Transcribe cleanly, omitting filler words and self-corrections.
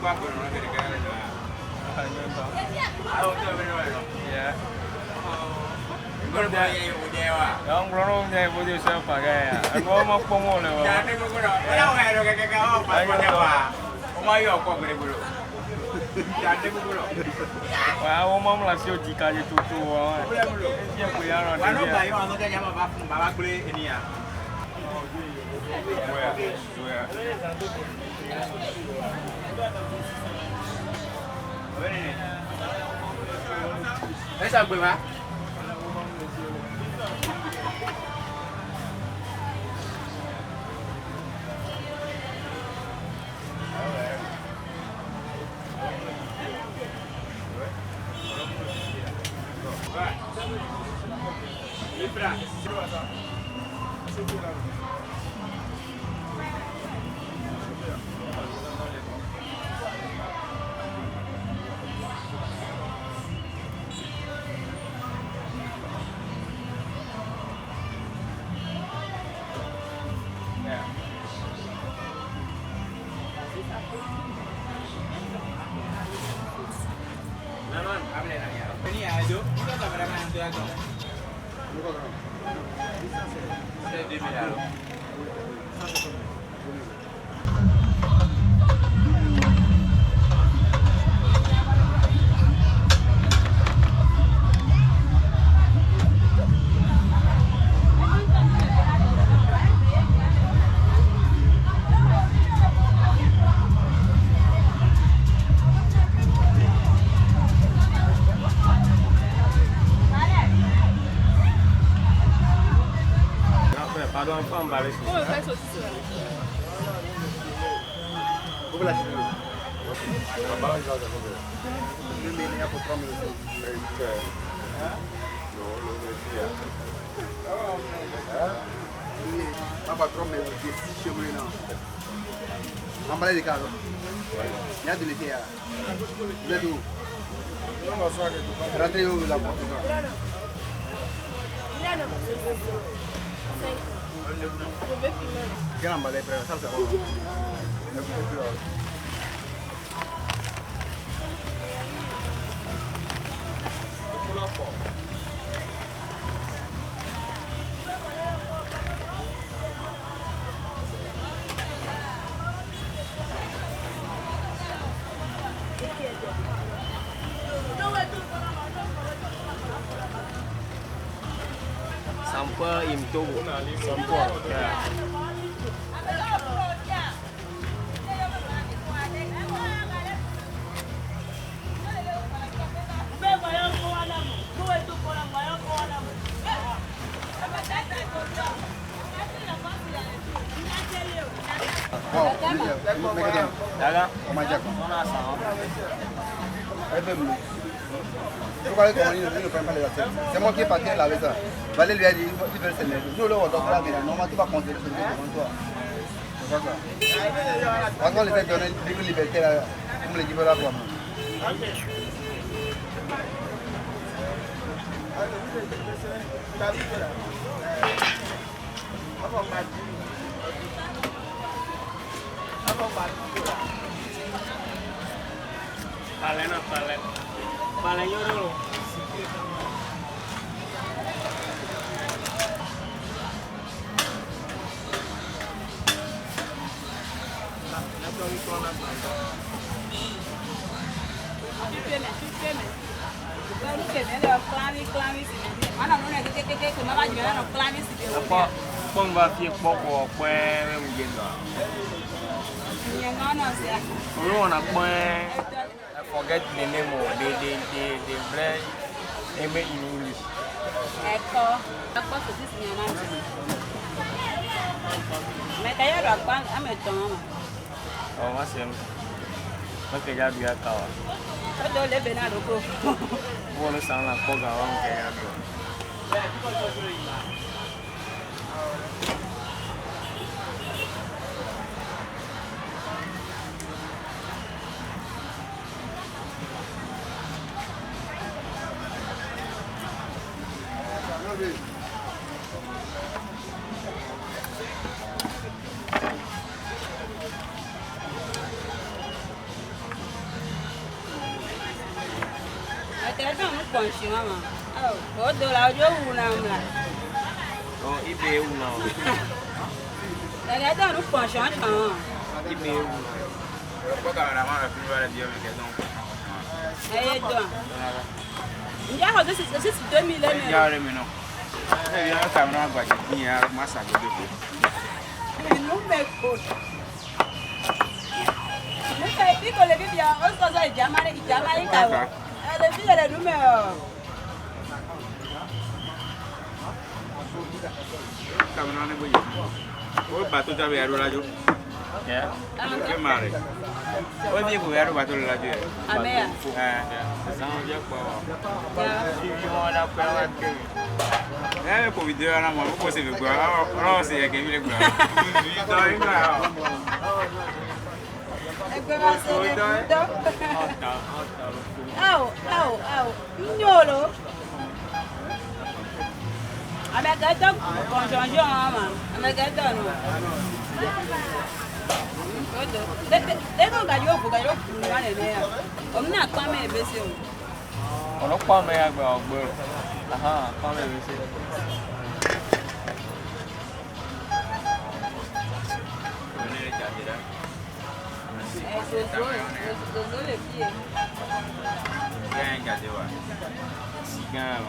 Yeah. Ông Ronald này vô điều sao phải cái à? Anh có mắc bông rồi mà. Wow, ông mong là siêu chỉ cả gì tụt tụt à? Siêu quý à rồi. Bueno, para yo no te llama baba kule ini ya. Esa gue mah. Libra. Naman, hable na yan. Ini ayo, kita tak berapa nanti aja. Pardon, pas emballé. On va faire saucisse. Vous voulez acheter emballé de carro. Il y a de l'été. Vous êtes où? Rentrez où la porte? Quel emballé près? Ça c'est bon. Sample in Togo. Sample. Yeah. Daga. C'est moi qui est parti laver ça. Valé lui a dit, il veut se lever. Nous, le retour là, normalement, tu vas considérer ce devant toi. C'est pas ça. Parce qu'on les a donné libre liberté, comme les libéraux là. Palen, palen. Palen yo dulu. Apa pembuat pokok kue mungkin lah. Lu nak kue? I forget the name of the bread. They make in English. Echo saucisse ni ana. Mais kaya rakwan ameton. Oh masih. Pakai jadi kau. Ada lebih nak roko. Boleh sana kau gawang kaya tu. ponche maman. Oh, do la yo una mla. Oh, ibe una. La gars nous ponche en champ. Ibe una. Pourquoi cameraman a filmé la vidéo avec donc? Eh donc. Il y a deux c'est 2000 Il y a le non. Il y a un cameraman qui a massa de deux. Nous mais quoi? Nous fait pico le bibia, on se ça jamale ka. Le bibia le numéro. Cameraman ne boye. O bateau ta be aro la jo. Yeah. Que mare. O bi ko aro bateau la jo. Amea. Ça on vient quoi. You want to play with pour vidéo là moi ko se be quoi. Alors c'est que il est quoi. Ignolo. Amegata konjonjo mama. Amegata no. They don't got your book, I don't run it there. I'm not coming, busy. On a pas mais agba ogbo. Aha, pas mais busy. Sigan